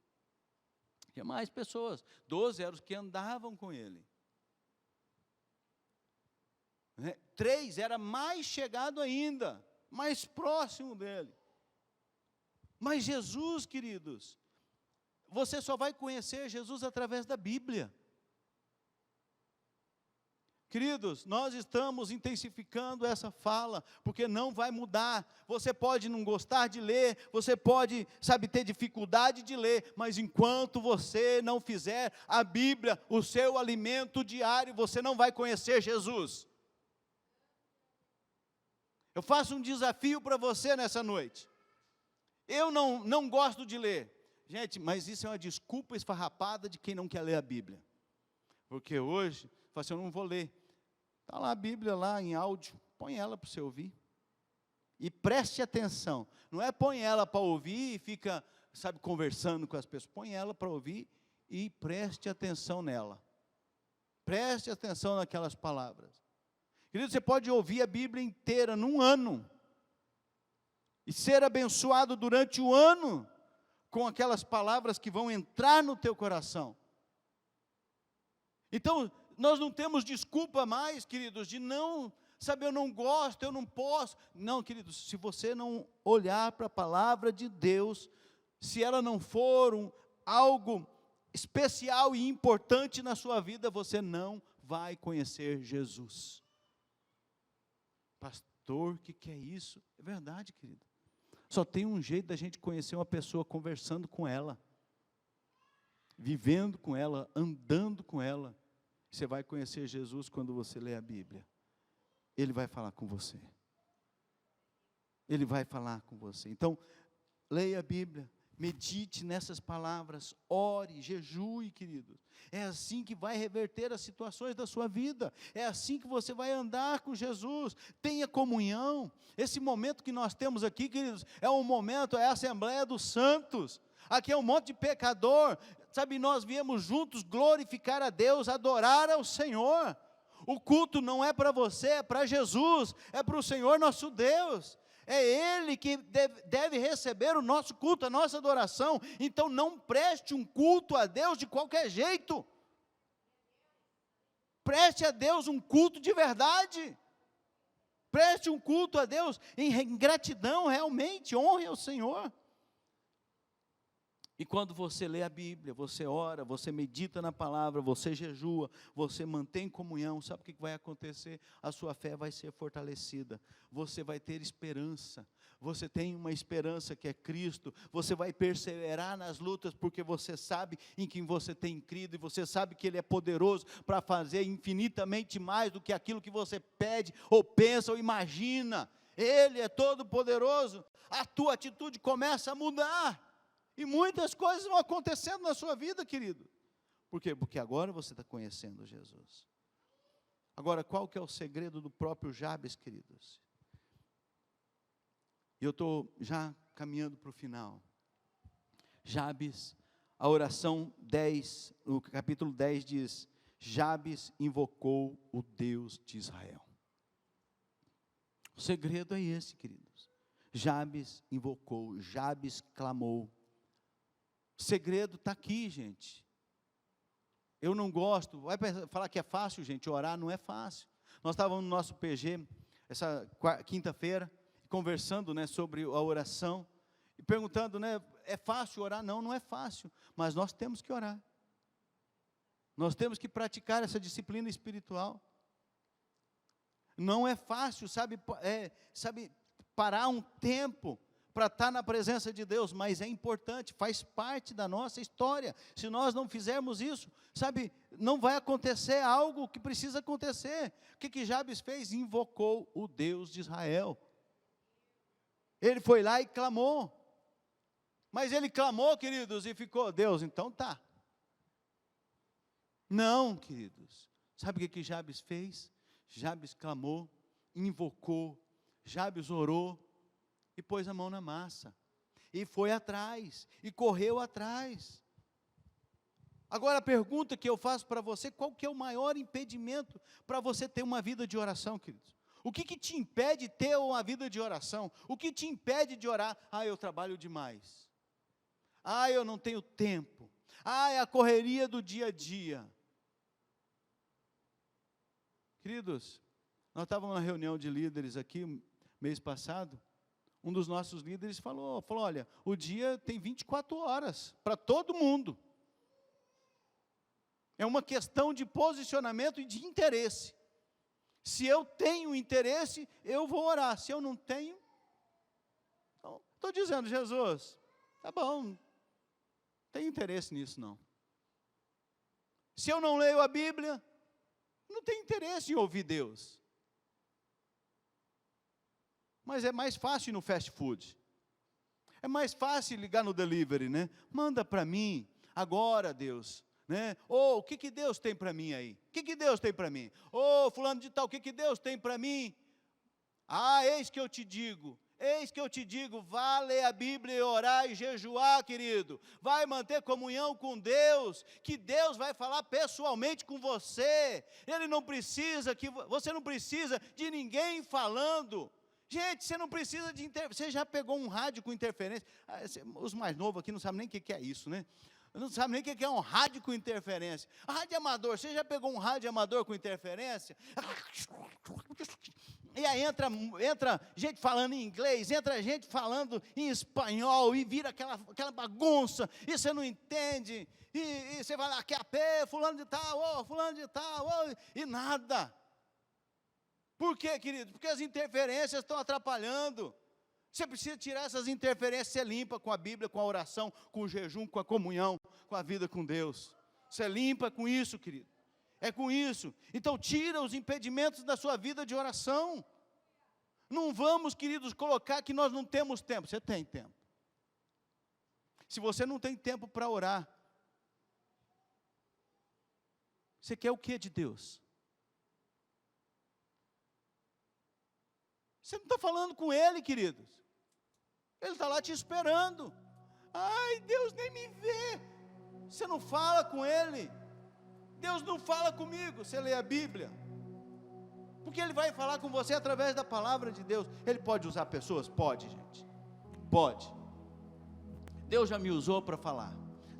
S1: tinha mais pessoas, 12 eram os que andavam com ele, 3 era mais chegado ainda, mais próximo dele, mas Jesus, queridos, você só vai conhecer Jesus através da Bíblia. Queridos, nós estamos intensificando essa fala, porque não vai mudar. Você pode não gostar de ler, você pode, sabe, ter dificuldade de ler, mas enquanto você não fizer a Bíblia o seu alimento diário, você não vai conhecer Jesus. Eu faço um desafio para você nessa noite. Eu não gosto de ler. Gente, mas isso é uma desculpa esfarrapada de quem não quer ler a Bíblia. Porque hoje, fala assim, eu não vou ler. Está lá a Bíblia lá em áudio, põe ela para você ouvir. E preste atenção, não é põe ela para ouvir e fica, sabe, conversando com as pessoas. Põe ela para ouvir e preste atenção nela. Preste atenção naquelas palavras. Querido, você pode ouvir a Bíblia inteira num ano. E ser abençoado durante o ano com aquelas palavras que vão entrar no teu coração. Então, nós não temos desculpa mais, queridos, de não, sabe, eu não gosto, eu não posso. Não, queridos, se você não olhar para a palavra de Deus, se ela não for algo especial e importante na sua vida, você não vai conhecer Jesus. Pastor, o que é isso? É verdade, querido. Só tem um jeito da gente conhecer uma pessoa conversando com ela, vivendo com ela, andando com ela. Você vai conhecer Jesus quando você lê a Bíblia. Ele vai falar com você. Ele vai falar com você. Então, leia a Bíblia, medite nessas palavras, ore, jejue, queridos. É assim que vai reverter as situações da sua vida. É assim que você vai andar com Jesus. Tenha comunhão. Esse momento que nós temos aqui, queridos, é um momento, é a Assembleia dos Santos. Aqui é um monte de pecador. Sabe, nós viemos juntos glorificar a Deus, adorar ao Senhor. O culto não é para você, é para Jesus, é para o Senhor nosso Deus. é Ele que deve receber o nosso culto, a nossa adoração. Então não preste um culto a Deus de qualquer jeito. Preste a Deus um culto de verdade. Preste um culto a Deus em gratidão, realmente, honre ao Senhor. E quando você lê a Bíblia, você ora, você medita na palavra, você jejua, você mantém comunhão, sabe o que vai acontecer? A sua fé vai ser fortalecida, você vai ter esperança, você tem uma esperança que é Cristo, você vai perseverar nas lutas, porque você sabe em quem você tem crido, e você sabe que Ele é poderoso para fazer infinitamente mais do que aquilo que você pede, ou pensa, ou imagina. Ele é todo poderoso. A tua atitude começa a mudar. E muitas coisas vão acontecendo na sua vida, querido. Por quê? Porque agora você está conhecendo Jesus. Agora, qual que é o segredo do próprio Jabes, queridos? E eu estou já caminhando para o final. Jabes, a oração 10, no capítulo 10 diz: Jabes invocou o Deus de Israel. O segredo é esse, queridos. Jabes invocou, Jabes clamou. O segredo está aqui, gente. Eu não gosto, vai falar que é fácil, gente, orar não é fácil. Nós estávamos no nosso PG, essa quinta-feira, conversando, né, sobre a oração, e perguntando, né, é fácil orar? Não, não é fácil, mas nós temos que orar. Nós temos que praticar essa disciplina espiritual. Não é fácil, sabe, parar um tempo para estar na presença de Deus, mas é importante, faz parte da nossa história. Se nós não fizermos isso, sabe, não vai acontecer algo que precisa acontecer. O que Jabes fez? Invocou o Deus de Israel. Ele foi lá e clamou. Mas ele clamou, queridos, e ficou, Deus, então tá. Não, queridos. Sabe o que Jabes fez? Jabes clamou, invocou, Jabes orou, e pôs a mão na massa, e foi atrás, e correu atrás. Agora a pergunta que eu faço para você: qual que é o maior impedimento para você ter uma vida de oração, queridos? O que te impede de ter uma vida de oração? O que te impede de orar? Eu trabalho demais. Eu não tenho tempo. É a correria do dia a dia. Queridos, nós estávamos na reunião de líderes aqui, mês passado. Um dos nossos líderes falou, olha, o dia tem 24 horas para todo mundo. É uma questão de posicionamento e de interesse. Se eu tenho interesse, eu vou orar. Se eu não tenho, então, estou dizendo, Jesus, tá bom, não tenho interesse nisso não. Se eu não leio a Bíblia, não tenho interesse em ouvir Deus. Mas é mais fácil ir no fast food. É mais fácil ligar no delivery, né? Manda para mim, agora, Deus. Né? O que Deus tem para mim aí? O que Deus tem para mim? Fulano de tal, o que Deus tem para mim? Eis que eu te digo, vá ler a Bíblia e orar e jejuar, querido. Vai manter comunhão com Deus, que Deus vai falar pessoalmente com você. Você não precisa de ninguém falando. Gente, você não precisa de interferência. Você já pegou um rádio com interferência? Os mais novos aqui não sabem nem o que é isso, né? Não sabem nem o que é um rádio com interferência. Rádio amador, você já pegou um rádio amador com interferência? E aí entra gente falando em inglês, entra gente falando em espanhol, e vira aquela bagunça, e você não entende, e você vai lá, QAP, fulano de tal, e nada. Por quê, querido? Porque as interferências estão atrapalhando. Você precisa tirar essas interferências, ser limpa com a Bíblia, com a oração, com o jejum, com a comunhão, com a vida com Deus. Você limpa com isso, querido. É com isso. Então tira os impedimentos da sua vida de oração. Não vamos, queridos, colocar que nós não temos tempo. Você tem tempo. Se você não tem tempo para orar, você quer o que de Deus? Você não está falando com Ele, queridos. Ele está lá te esperando. Deus nem me vê. Você não fala com Ele. Deus não fala comigo. Você lê a Bíblia. Porque Ele vai falar com você através da palavra de Deus. Ele pode usar pessoas? Pode, gente, pode. Deus já me usou para falar,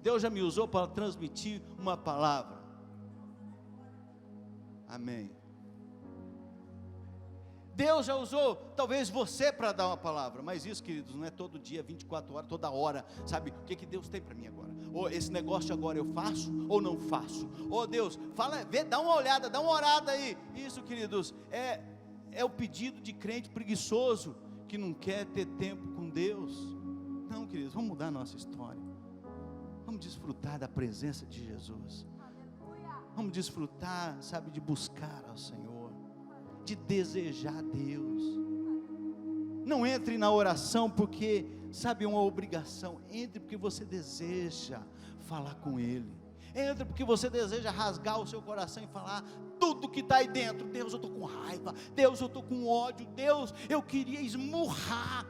S1: Deus já me usou para transmitir uma palavra, amém. Deus já usou talvez você para dar uma palavra, mas isso, queridos, não é todo dia, 24 horas, toda hora, sabe, o que Deus tem para mim agora, ou esse negócio agora eu faço, ou não faço, ou Deus, fala, vê, dá uma olhada, dá uma orada aí, isso, queridos, é o pedido de crente preguiçoso, que não quer ter tempo com Deus. Não, queridos, vamos mudar a nossa história, vamos desfrutar da presença de Jesus, vamos desfrutar, sabe, de buscar ao Senhor, de desejar Deus. Não entre na oração porque, sabe, é uma obrigação. Entre porque você deseja falar com Ele. Entre porque você deseja rasgar o seu coração e falar tudo que está aí dentro. Deus, eu estou com raiva. Deus, eu estou com ódio. Deus, eu queria esmurrar.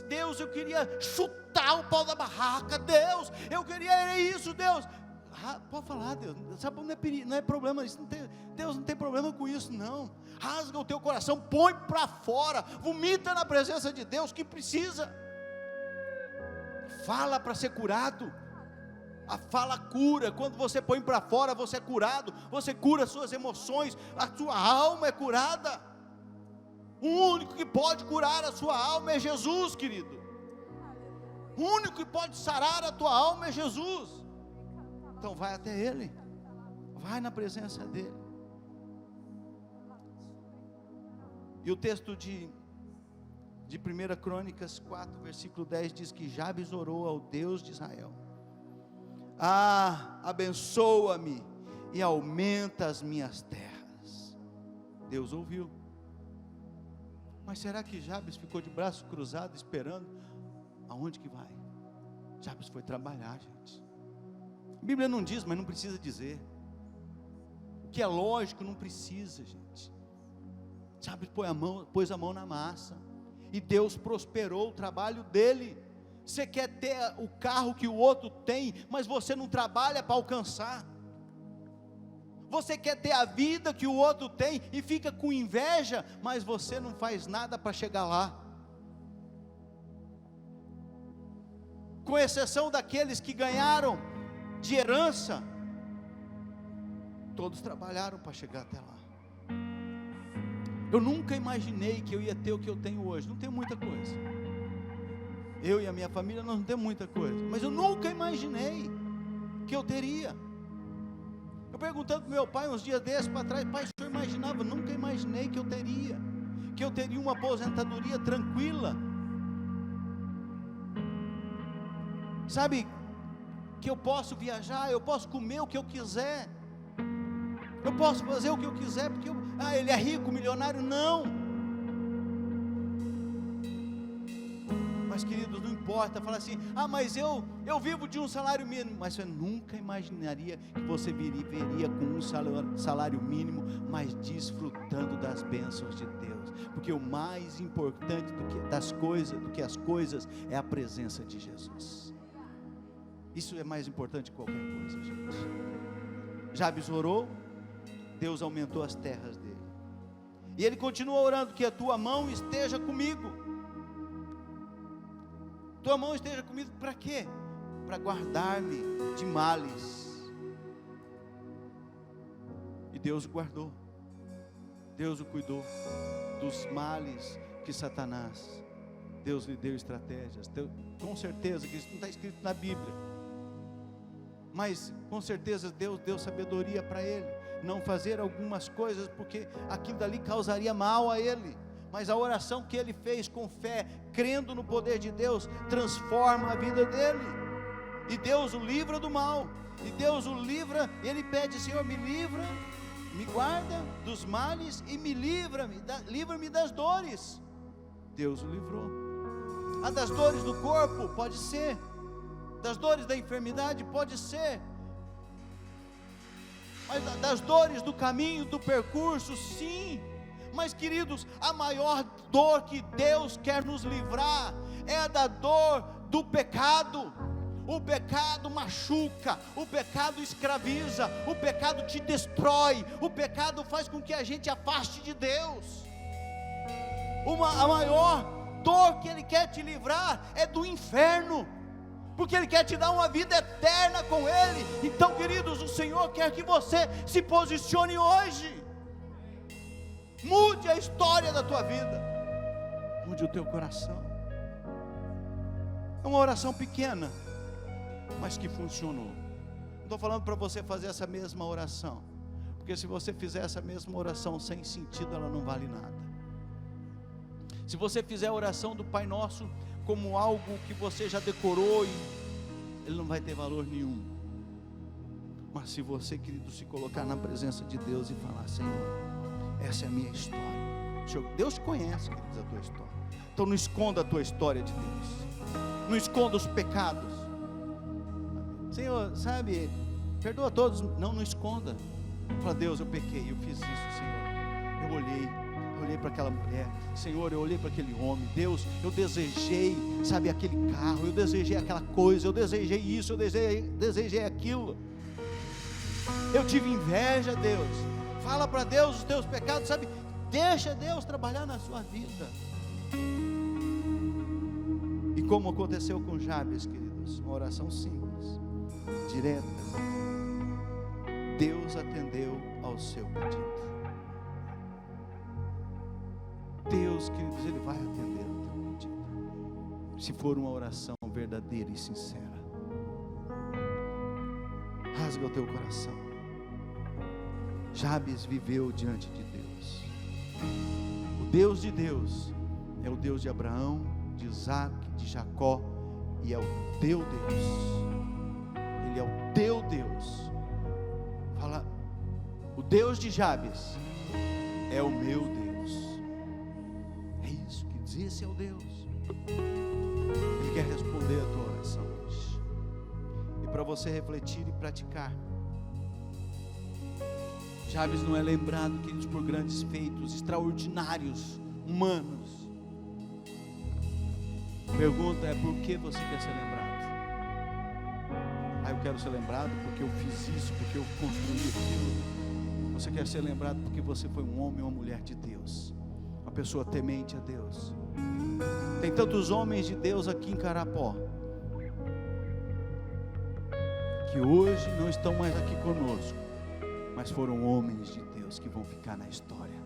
S1: Deus, eu queria chutar o pau da barraca. Deus, eu queria isso. Deus, pode falar, Deus, sabe, não é problema isso, Deus não tem problema com isso, não. Rasga o teu coração, põe para fora, vomita na presença de Deus que precisa. Fala para ser curado. A fala cura. Quando você põe para fora, você é curado, você cura as suas emoções, a sua alma é curada. O único que pode curar a sua alma é Jesus, querido. O único que pode sarar a tua alma é Jesus. Então vai até Ele, vai na presença dEle. E o texto de 1 Crônicas 4, versículo 10 diz que Jabes orou ao Deus de Israel: abençoa-me e aumenta as minhas terras. Deus ouviu. Mas será que Jabes ficou de braço cruzado esperando? Aonde que vai? Jabes foi trabalhar, gente. A Bíblia não diz, mas não precisa dizer. O que é lógico não precisa, gente. Jabes pôs a mão na massa, e Deus prosperou o trabalho dele. Você quer ter o carro que o outro tem, mas você não trabalha para alcançar. Você quer ter a vida que o outro tem e fica com inveja, mas você não faz nada para chegar lá. Com exceção daqueles que ganharam de herança, todos trabalharam para chegar até lá. Eu nunca imaginei que eu ia ter o que eu tenho hoje. Não tenho muita coisa, eu e a minha família nós não temos muita coisa, mas eu nunca imaginei que eu teria. Eu perguntando para meu pai uns dias desses para trás: pai, o senhor imaginava? Eu nunca imaginei que eu teria uma aposentadoria tranquila, sabe, que eu posso viajar, eu posso comer o que eu quiser, eu posso fazer o que eu quiser, porque ele é rico, milionário, não. Mas, queridos, não importa, fala assim: mas eu vivo de um salário mínimo. Mas você nunca imaginaria que você viria com um salário mínimo, mas desfrutando das bênçãos de Deus, porque o mais importante do que as coisas é a presença de Jesus. Isso é mais importante que qualquer coisa, gente. Jabes orou, Deus aumentou as terras dele, e ele continua orando: que a tua mão esteja comigo. Tua mão esteja comigo para quê? Para guardar-me de males. E Deus o guardou, Deus o cuidou dos males que Satanás, Deus lhe deu estratégias. Com certeza que isso não está escrito na Bíblia, mas com certeza Deus deu sabedoria para ele não fazer algumas coisas, porque aquilo dali causaria mal a ele. Mas a oração que ele fez com fé, crendo no poder de Deus, transforma a vida dele, e Deus o livra do mal, e Deus o livra. Ele pede: Senhor, me livra, me guarda dos males, e me livra-me das dores. Deus o livrou. Das dores do corpo, pode ser, das dores da enfermidade, pode ser, mas das dores do caminho, do percurso, sim. Mas, queridos, a maior dor que Deus quer nos livrar é a da dor do pecado. O pecado machuca, o pecado escraviza, o pecado te destrói, o pecado faz com que a gente afaste de Deus. A maior dor que Ele quer te livrar é do inferno, porque Ele quer te dar uma vida eterna com Ele. Então, queridos, o Senhor quer que você se posicione hoje. Mude a história da tua vida, mude o teu coração. É uma oração pequena, mas que funcionou. Não estou falando para você fazer essa mesma oração, porque se você fizer essa mesma oração sem sentido, ela não vale nada. Se você fizer a oração do Pai Nosso como algo que você já decorou, ele não vai ter valor nenhum. Mas se você, querido, se colocar na presença de Deus e falar: Senhor, essa é a minha história. Deus conhece, queridos, a tua história. Então não esconda a tua história de Deus. Não esconda os pecados. Senhor, sabe, perdoa todos. Não esconda. Fala: Deus, eu pequei, eu fiz isso, Senhor. Eu olhei para aquela mulher, Senhor, eu olhei para aquele homem, Deus, eu desejei, sabe, aquele carro, eu desejei aquela coisa, eu desejei isso, eu desejei aquilo, eu tive inveja, Deus. Fala para Deus os teus pecados, sabe, deixa Deus trabalhar na sua vida. E como aconteceu com Jabes, queridos, uma oração simples, direta, Deus atendeu ao seu pedido. Deus, queridos, Ele vai atender ao teu pedido, se for uma oração verdadeira e sincera. Rasga o teu coração. Jabes viveu diante de Deus. O Deus de Deus é o Deus de Abraão, de Isaac, de Jacó, e é o teu Deus. Ele é o teu Deus. Fala: o Deus de Jabes é o meu Deus. Esse é o Deus. Ele quer responder a tua oração hoje. E para você refletir e praticar. Jabes não é lembrado, queridos, por grandes feitos extraordinários, humanos. A pergunta é: por que você quer ser lembrado? Eu quero ser lembrado porque eu fiz isso, porque eu construí aquilo. Você quer ser lembrado porque você foi um homem ou uma mulher de Deus, uma pessoa temente a Deus. Tem tantos homens de Deus aqui em Carapó que hoje não estão mais aqui conosco, mas foram homens de Deus que vão ficar na história.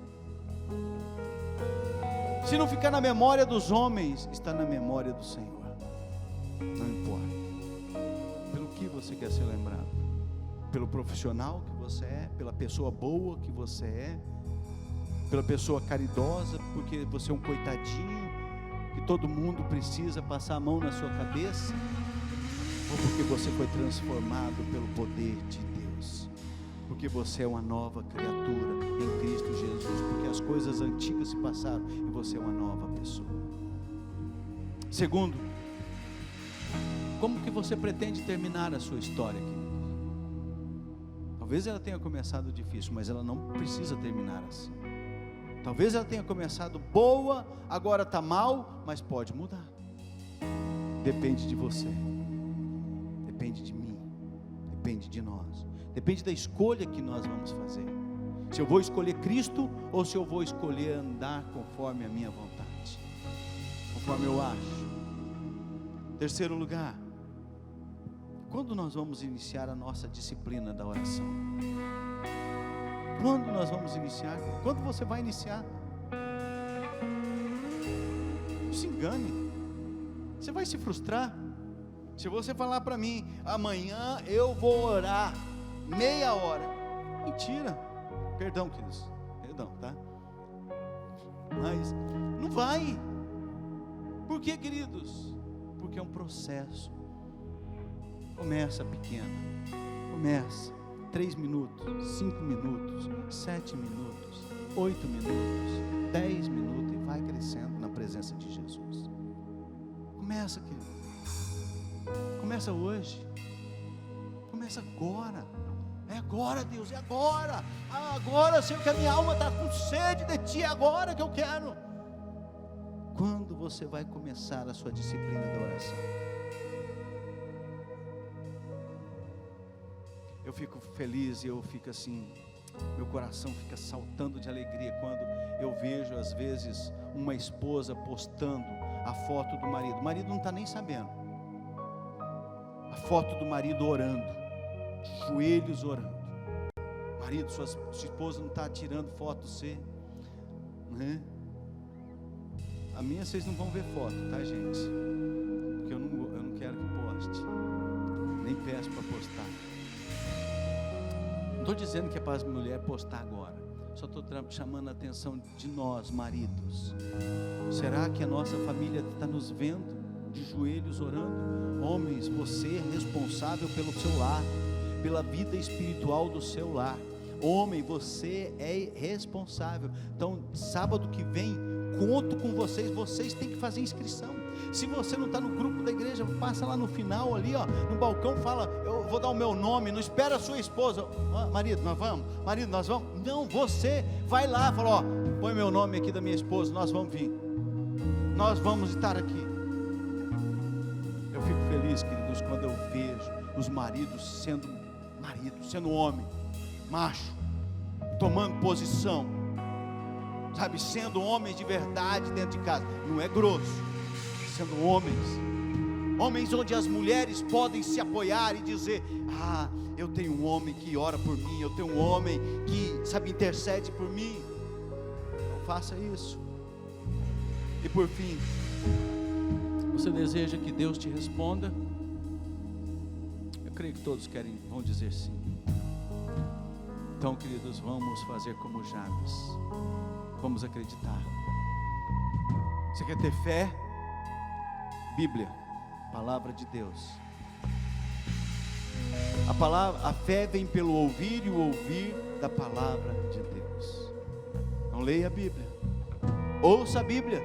S1: Se não ficar na memória dos homens, está na memória do Senhor. Não importa pelo que você quer ser lembrado, pelo profissional que você é, pela pessoa boa que você é, pela pessoa caridosa, porque você é um coitadinho que todo mundo precisa passar a mão na sua cabeça, ou porque você foi transformado pelo poder de Deus, porque você é uma nova criatura em Cristo Jesus, porque as coisas antigas se passaram e você é uma nova pessoa. Segundo, como que você pretende terminar a sua história, querido? Talvez ela tenha começado difícil, mas ela não precisa terminar assim. Talvez ela tenha começado boa, agora está mal, mas pode mudar. Depende de você, depende de mim, depende de nós, depende da escolha que nós vamos fazer. Se eu vou escolher Cristo ou se eu vou escolher andar conforme a minha vontade, conforme eu acho. Terceiro lugar, quando nós vamos iniciar a nossa disciplina da oração? Quando nós vamos iniciar? Quando você vai iniciar? Não se engane. Você vai se frustrar. Se você falar para mim: amanhã eu vou orar meia hora. Mentira. Perdão, queridos. Perdão, tá? Mas não vai. Por quê, queridos? Porque é um processo. Começa pequeno. Começa. 3 minutos, 5 minutos, 7 minutos, 8 minutos, 10 minutos, e vai crescendo na presença de Jesus. Começa, querido. Começa hoje. Começa agora. É agora, Deus, é agora. Agora, Senhor, que a minha alma está com sede de Ti, é agora que eu quero. Quando você vai começar a sua disciplina da oração? eu fico feliz e eu fico assim, meu coração fica saltando de alegria quando eu vejo às vezes uma esposa postando a foto do marido. O marido não está nem sabendo. A foto do marido orando, de joelhos orando. Marido, sua esposa não está tirando foto você, né? A minha vocês não vão ver foto, tá, gente? Porque eu não quero que poste. Nem peço para postar. Não estou dizendo que é para as mulheres postar agora. Só estou chamando a atenção de nós, maridos. Será que a nossa família está nos vendo de joelhos orando? Homens, você é responsável pelo seu lar, pela vida espiritual do seu lar. Homem, você é responsável. Então, sábado que vem, conto com vocês. Vocês têm que fazer inscrição. Se você não está no grupo da igreja, passa lá no final ali, ó, no balcão, fala, eu vou dar o meu nome. Não espera a sua esposa. Marido, nós vamos? Marido, nós vamos? Não, você vai lá, fala, ó, põe meu nome aqui da minha esposa, nós vamos vir. Nós vamos estar aqui. Eu fico feliz, queridos, quando eu vejo os maridos sendo homem, macho, tomando posição, sabe, sendo homens de verdade dentro de casa. Não é grosso, sendo homens onde as mulheres podem se apoiar e dizer, eu tenho um homem que ora por mim, eu tenho um homem que, sabe, intercede por mim. Então faça isso. E por fim, você deseja que Deus te responda? Eu creio que todos vão dizer sim. Então, queridos, vamos fazer como Jabes. Vamos acreditar. Você quer ter fé? Bíblia, palavra de Deus. A fé vem pelo ouvir e o ouvir da palavra de Deus. Então leia a Bíblia, ouça a Bíblia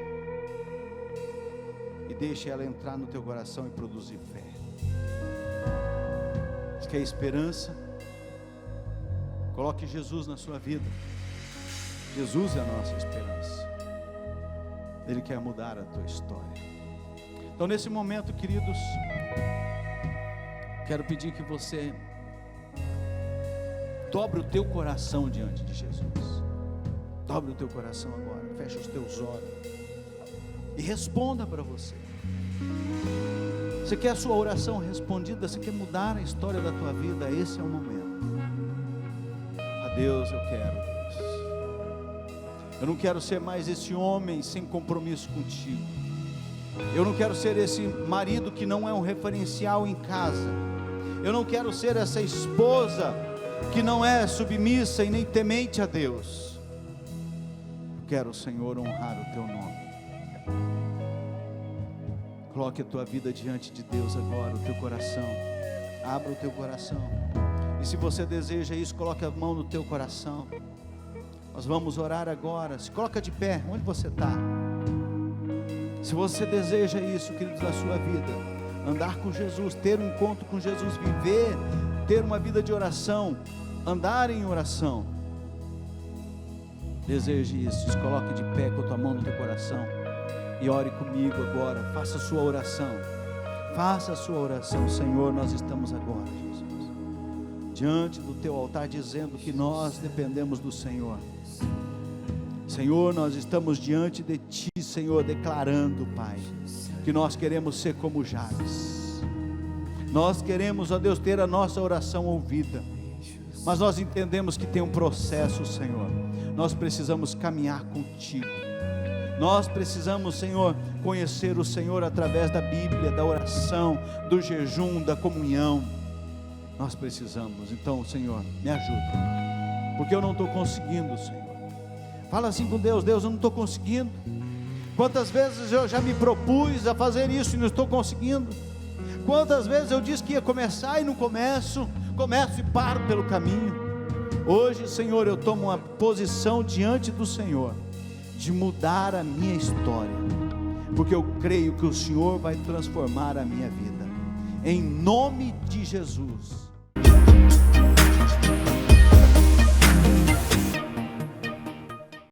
S1: e deixe ela entrar no teu coração e produzir fé. Você quer esperança? Coloque Jesus na sua vida. Jesus é a nossa esperança. Ele quer mudar a tua história. Então, nesse momento, queridos, quero pedir que você dobre o teu coração diante de Jesus. Dobre o teu coração agora, feche os teus olhos e responda para você. Você quer a sua oração respondida? Você quer mudar a história da tua vida? Esse é o momento. A Deus eu quero, Deus. Eu não quero ser mais esse homem sem compromisso contigo. Eu não quero ser esse marido que não é um referencial em casa. Eu não quero ser essa esposa que não é submissa e nem temente a Deus. Eu quero, Senhor, honrar o teu nome. Coloque a tua vida diante de Deus agora, o teu coração. Abra o teu coração. E se você deseja isso, coloque a mão no teu coração. Nós vamos orar agora. Se coloca de pé, onde você está. Se você deseja isso, queridos, na sua vida, andar com Jesus, ter um encontro com Jesus, viver, ter uma vida de oração, andar em oração, deseje isso, se coloque de pé com a tua mão no teu coração e ore comigo agora. Faça a sua oração. Faça a sua oração. Senhor, nós estamos agora, Jesus, diante do teu altar, dizendo que nós dependemos do Senhor. Senhor, nós estamos diante de Ti, Senhor, declarando, Pai, que nós queremos ser como Jabes. Nós queremos, ó Deus, ter a nossa oração ouvida, mas nós entendemos que tem um processo, Senhor. Nós precisamos caminhar contigo. Nós precisamos, Senhor, conhecer o Senhor através da Bíblia, da oração, do jejum, da comunhão. Nós precisamos. Então, Senhor, me ajuda, porque eu não estou conseguindo, Senhor. Fala assim com Deus: Deus, eu não estou conseguindo. Quantas vezes eu já me propus a fazer isso e não estou conseguindo? Quantas vezes eu disse que ia começar e não começo e paro pelo caminho. Hoje, Senhor, eu tomo uma posição diante do Senhor, de mudar a minha história, porque eu creio que o Senhor vai transformar a minha vida, em nome de Jesus.